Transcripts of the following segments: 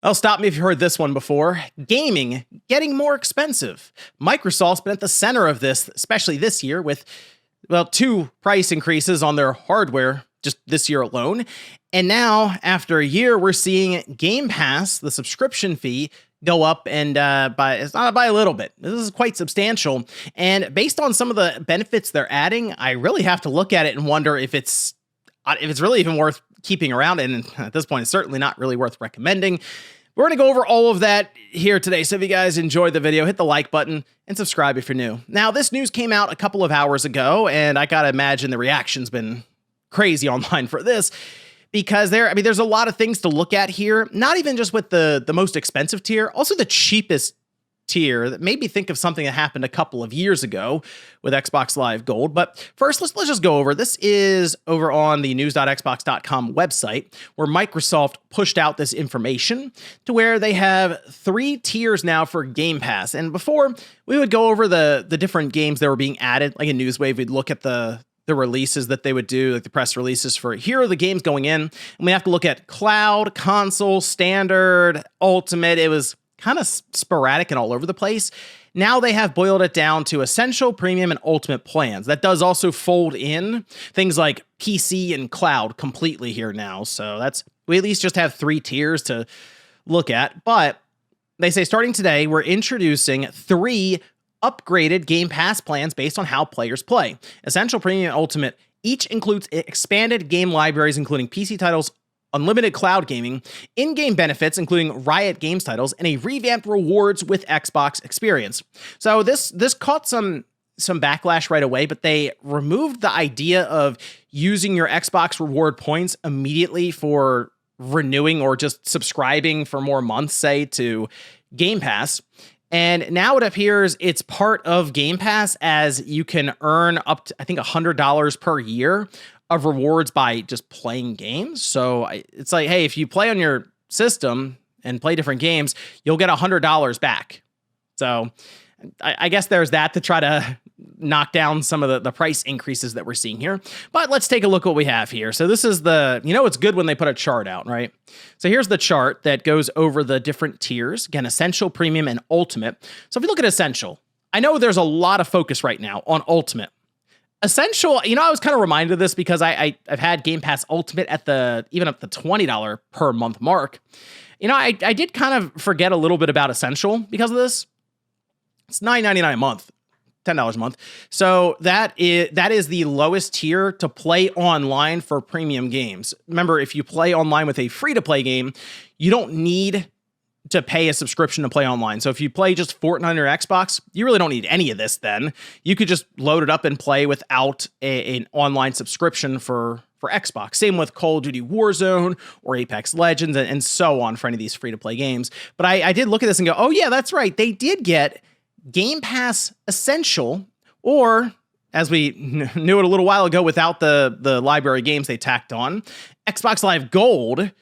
Oh, stop me if you heard this one before. Gaming getting more expensive. Microsoft's been at the center of this, especially this year, with, well, 2 price increases on their hardware just this year alone. And now, after a year, we're seeing Game Pass, the subscription fee, go up and it's not by a little bit. This is quite substantial. And based on some of the benefits they're adding, I really have to look at it and wonder if it's really even worth keeping around. And at this point, it's certainly not really worth recommending. We're going to go over all of that here today. So if you guys enjoyed the video, hit the like button and subscribe if you're new. Now, this news came out a couple of hours ago, and I got to imagine the reaction's been crazy online for this, because there's a lot of things to look at here, not even just with the most expensive tier, also the cheapest tier that made me think of something that happened a couple of years ago with Xbox Live Gold. But first, let's just go over. This is over on the news.xbox.com website, where Microsoft pushed out this information to where they have 3 tiers now for Game Pass. And before, we would go over the different games that were being added, like in Newswave, we'd look at the releases that they would do, like the press releases for here are the games going in. And we have to look at cloud, console, standard, ultimate. It was kind of sporadic and all over the place. Now they have boiled it down to essential, premium, and ultimate plans. That does also fold in things like PC and cloud completely here now. So we at least just have 3 tiers to look at. But they say starting today, we're introducing 3 upgraded Game Pass plans based on how players play. Essential, Premium, and Ultimate each includes expanded game libraries, including PC titles, unlimited cloud gaming, in-game benefits, including Riot Games titles, and a revamped rewards with Xbox experience. So this caught some backlash right away, but they removed the idea of using your Xbox reward points immediately for renewing or just subscribing for more months, say, to Game Pass. And now it appears it's part of Game Pass, as you can earn up to, I think, $100 per year of rewards by just playing games. So it's like, hey, if you play on your system and play different games, you'll get $100 back. So I guess there's that to try to knock down some of the price increases that we're seeing here. But let's take a look what we have here. So this is it's good when they put a chart out, right? So here's the chart that goes over the different tiers. Again, Essential, Premium, and Ultimate. So if you look at Essential, I know there's a lot of focus right now on Ultimate. Essential, I was kind of reminded of this because I've had Game Pass Ultimate even at the $20 per month mark. I did kind of forget a little bit about Essential because of this. It's $9.99 a month, $10 a month. So that is the lowest tier to play online for premium games. Remember, if you play online with a free-to-play game, you don't need to pay a subscription to play online. So if you play just Fortnite or Xbox, you really don't need any of this then. You could just load it up and play without an online subscription for Xbox. Same with Call of Duty Warzone or Apex Legends and so on for any of these free-to-play games. But I did look at this and go, oh yeah, that's right. They did get Game Pass Essential, or as we knew it a little while ago without the library games they tacked on, Xbox Live Gold.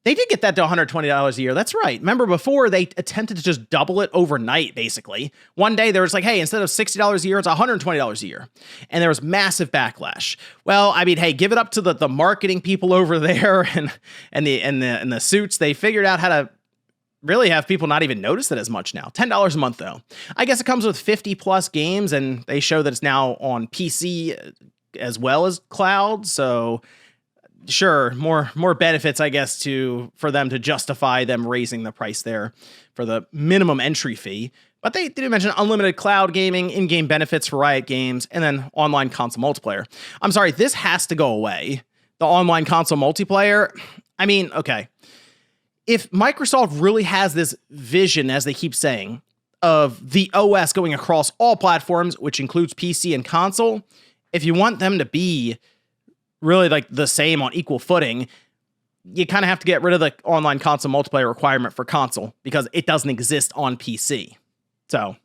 They did get that to $120 a year. That's right. Remember before they attempted to just double it overnight, basically. One day there was like, hey, instead of $60 a year, it's $120 a year. And there was massive backlash. Well, I mean, hey, give it up to the marketing people over there and the suits. They figured out how to really have people not even notice it as much now. $10 a month, though. I guess it comes with 50 plus games, and they show that it's now on PC as well as cloud. So sure, more benefits, I guess, for them to justify them raising the price there for the minimum entry fee. But they did mention unlimited cloud gaming, in-game benefits for Riot Games, and then online console multiplayer. I'm sorry, this has to go away. The online console multiplayer. I mean, okay. If Microsoft really has this vision, as they keep saying, of the OS going across all platforms, which includes PC and console, if you want them to be really like the same on equal footing, you kind of have to get rid of the online console multiplayer requirement for console because it doesn't exist on PC. So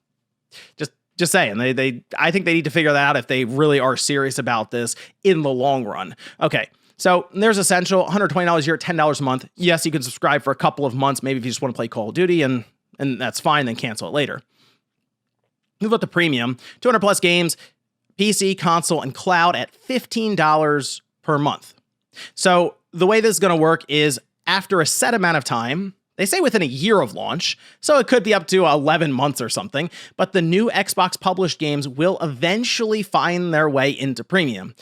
just saying, I think they need to figure that out if they really are serious about this in the long run. Okay. So there's Essential, $120 a year, $10 a month. Yes, you can subscribe for a couple of months, maybe if you just want to play Call of Duty, and that's fine, then cancel it later. Move up to Premium, 200 plus games, PC, console, and cloud at $15 per month. So the way this is going to work is after a set amount of time, They say within a year of launch, so it could be up to 11 months or something, but the new Xbox published games will eventually find their way into premium.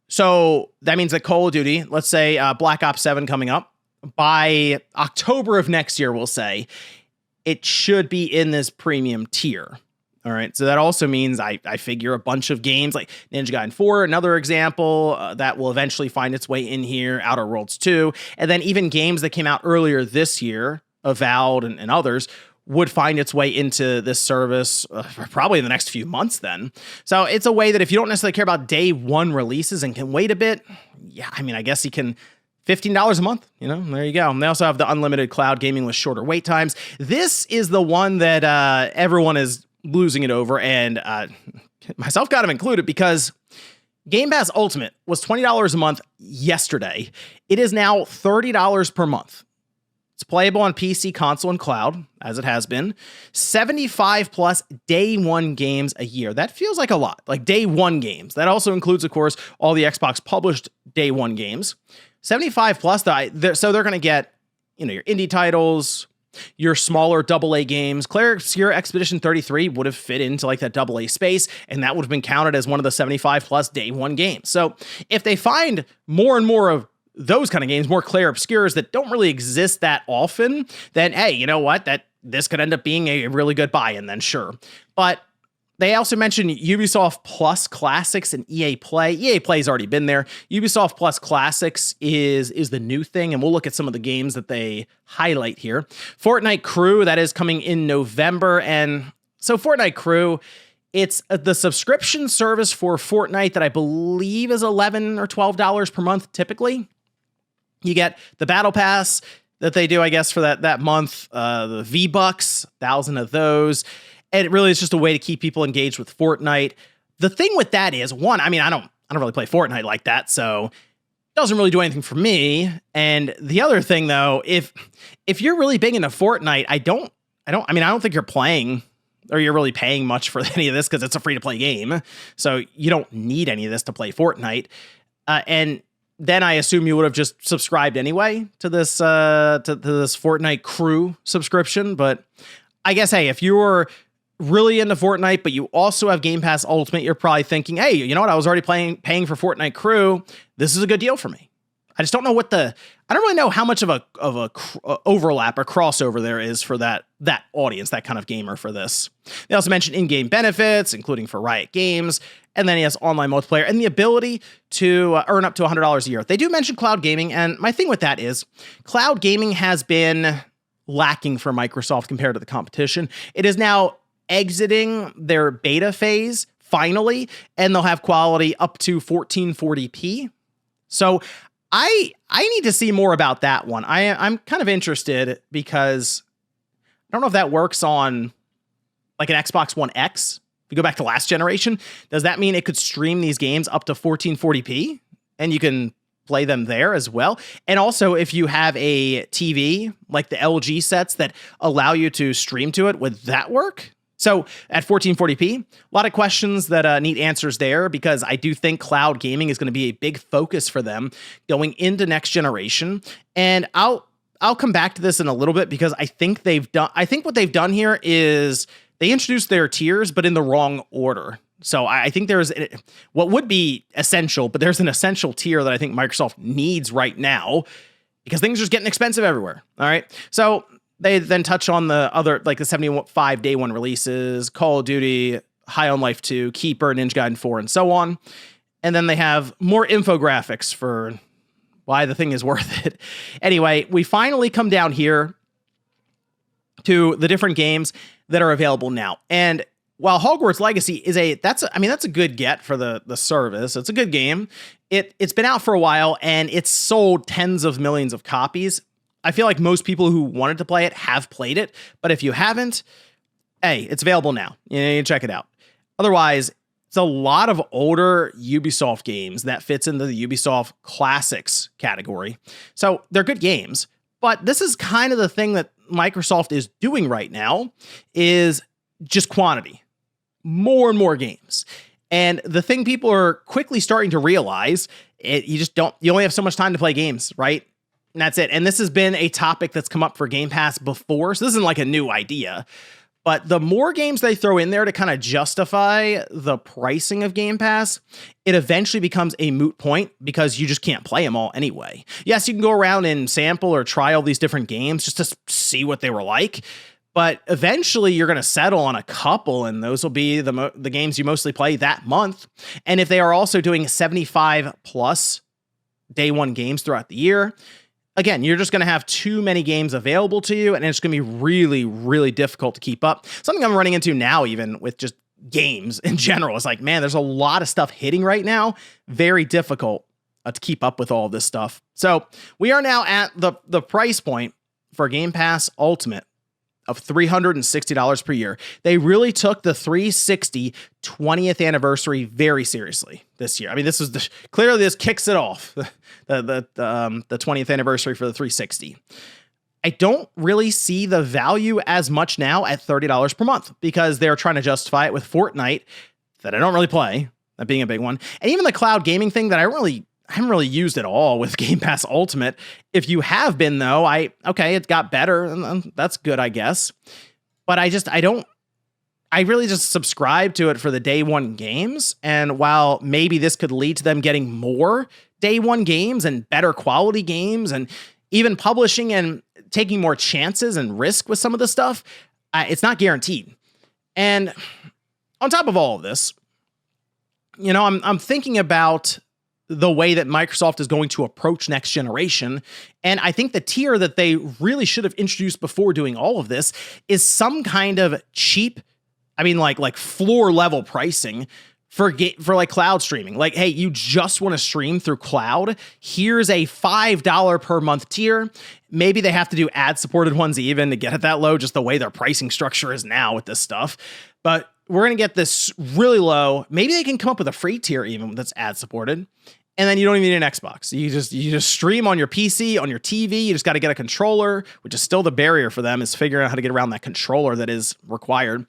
So that means that Call of Duty, let's say Black Ops 7 coming up, by October of next year, we'll say, it should be in this premium tier. All right, so that also means I figure a bunch of games like Ninja Gaiden 4, another example, that will eventually find its way in here, Outer Worlds 2, and then even games that came out earlier this year, Avowed and others, would find its way into this service probably in the next few months then. So it's a way that if you don't necessarily care about day one releases and can wait a bit, yeah, I mean, I guess you can... $15 a month, there you go. And they also have the unlimited cloud gaming with shorter wait times. This is the one that everyone is losing it over, and myself kind of included, because Game Pass Ultimate was $20 a month yesterday. It is now $30 per month. It's playable on PC, console, and cloud, as it has been. 75 plus day one games a year. That feels like a lot, like day one games. That also includes, of course, all the Xbox published day one games. 75 plus, so they're going to get, your indie titles, your smaller AA games. Clair Obscur Expedition 33 would have fit into like that AA space, and that would have been counted as one of the 75 plus day one games. So if they find more and more of those kind of games, more Clair Obscurs that don't really exist that often, then hey, you know what? This could end up being a really good buy-in then, sure. But they also mentioned Ubisoft Plus Classics and EA Play. EA Play's already been there. Ubisoft Plus Classics is the new thing, and we'll look at some of the games that they highlight here. Fortnite Crew, that is coming in November, and so Fortnite Crew, it's the subscription service for Fortnite that I believe is $11 or $12 per month typically. You get the Battle Pass that they do, I guess, for that month, the V-Bucks, 1,000 of those. And it really is just a way to keep people engaged with Fortnite. The thing with that is, one, I mean, I don't really play Fortnite like that, so it doesn't really do anything for me. And the other thing, though, if you're really big into Fortnite, I don't think you're playing or you're really paying much for any of this because it's a free-to-play game. So you don't need any of this to play Fortnite. And then I assume you would have just subscribed anyway to this Fortnite Crew subscription. But I guess, hey, if you're really into Fortnite, but you also have Game Pass Ultimate, you're probably thinking, hey, you know what? I was already paying for Fortnite Crew. This is a good deal for me. I just don't know I don't really know how much of a overlap or crossover there is for that audience, that kind of gamer for this. They also mentioned in-game benefits, including for Riot Games, and then he has online multiplayer and the ability to earn up to $100 a year. They do mention cloud gaming, and my thing with that is cloud gaming has been lacking for Microsoft compared to the competition. It is now exiting their beta phase finally, and they'll have quality up to 1440p. So I need to see more about that one. I'm kind of interested because I don't know if that works on like an Xbox One X. If you go back to last generation, does that mean it could stream these games up to 1440p and you can play them there as well? And also, if you have a TV like the LG sets that allow you to stream to it, would that work? So at 1440p, a lot of questions that need answers there, because I do think cloud gaming is going to be a big focus for them going into next generation. And I'll come back to this in a little bit, because I think what they've done here is they introduced their tiers, but in the wrong order. So I think there's what would be essential, but there's an essential tier that I think Microsoft needs right now, because things are just getting expensive everywhere. All right. So they then touch on the other, like the 75 day one releases, Call of Duty, High on Life 2, Keeper, Ninja Gaiden 4, and so on. And then they have more infographics for why the thing is worth it. Anyway, we finally come down here to the different games that are available now. And while Hogwarts Legacy that's a good get for the service. It's a good game. It's been out for a while, and it's sold tens of millions of copies. I feel like most people who wanted to play it have played it, but if you haven't, hey, it's available now. You can check it out. Otherwise, it's a lot of older Ubisoft games that fits into the Ubisoft Classics category. So they're good games, but this is kind of the thing that Microsoft is doing right now, is just quantity. More and more games. And the thing people are quickly starting to realize, you only have so much time to play games, right? And that's it. And this has been a topic that's come up for Game Pass before. So this isn't like a new idea. But the more games they throw in there to kind of justify the pricing of Game Pass, it eventually becomes a moot point because you just can't play them all anyway. Yes, you can go around and sample or try all these different games just to see what they were like. But eventually you're going to settle on a couple, and those will be the games you mostly play that month. And if they are also doing 75 plus day one games throughout the year, again, you're just going to have too many games available to you, and it's going to be really, really difficult to keep up. Something I'm running into now, even with just games in general, is like, man, there's a lot of stuff hitting right now. Very difficult to keep up with all this stuff. So we are now at the price point for Game Pass Ultimate of $360 per year. They really took the 360 20th anniversary very seriously this year. I mean, clearly this kicks it off, the 20th anniversary for the 360. I don't really see the value as much now at $30 per month because they're trying to justify it with Fortnite that I don't really play, that being a big one. And even the cloud gaming thing that I haven't really used at all with Game Pass Ultimate. If you have been though, it got better, and that's good, I guess. But I really just subscribe to it for the day one games. And while maybe this could lead to them getting more day one games and better quality games and even publishing and taking more chances and risk with some of the stuff, it's not guaranteed. And on top of all of this, I'm thinking about the way that Microsoft is going to approach next generation. And I think the tier that they really should have introduced before doing all of this is some kind of cheap, like floor level pricing for like cloud streaming. Like, hey, you just want to stream through cloud? Here's a $5 per month tier. Maybe they have to do ad supported ones even to get it that low, just the way their pricing structure is now with this stuff. But we're going to get this really low. Maybe they can come up with a free tier even that's ad supported. And then you don't even need an Xbox. You just stream on your PC, on your TV. You just got to get a controller, which is still the barrier for them, is figuring out how to get around that controller that is required.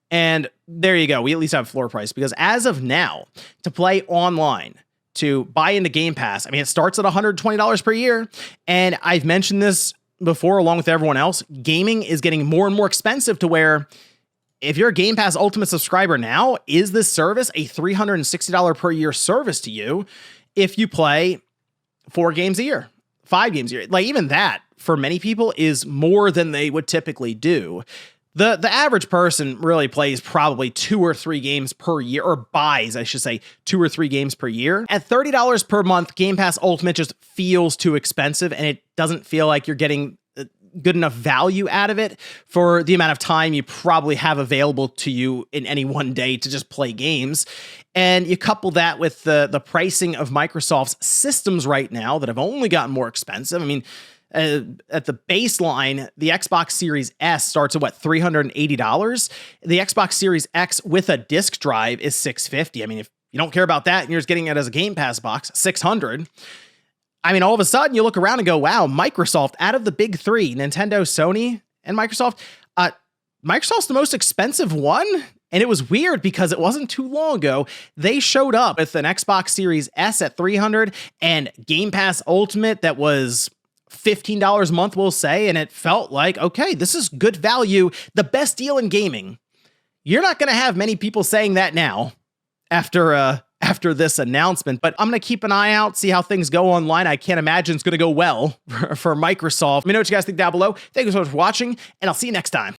And there you go. We at least have floor price, because as of now, to play online, to buy into Game Pass, it starts at $120 per year. And I've mentioned this before, along with everyone else, gaming is getting more and more expensive to where if you're a Game Pass Ultimate subscriber now, is this service a $360 per year service to you if you play 4 games a year, 5 games a year? Like, even that for many people is more than they would typically do. The average person really plays probably 2 or 3 games per year, or buys, I should say, 2 or 3 games per year. At $30 per month, Game Pass Ultimate just feels too expensive, and it doesn't feel like you're getting good enough value out of it for the amount of time you probably have available to you in any one day to just play games. And you couple that with the pricing of Microsoft's systems right now that have only gotten more expensive. At the baseline, the Xbox Series S starts at $380. The Xbox Series X with a disc drive is $650. If you don't care about that and you're just getting it as a Game Pass box, $600. All of a sudden you look around and go, wow, Microsoft, out of the big 3, Nintendo, Sony, and Microsoft, Microsoft's the most expensive one. And it was weird because it wasn't too long ago they showed up with an Xbox Series S at $300 and Game Pass Ultimate that was $15 a month, we'll say, and it felt like, okay, this is good value, the best deal in gaming. You're not going to have many people saying that now after this announcement, but I'm going to keep an eye out, see how things go online. I can't imagine it's going to go well for Microsoft. Let me know what you guys think down below. Thank you so much for watching, and I'll see you next time.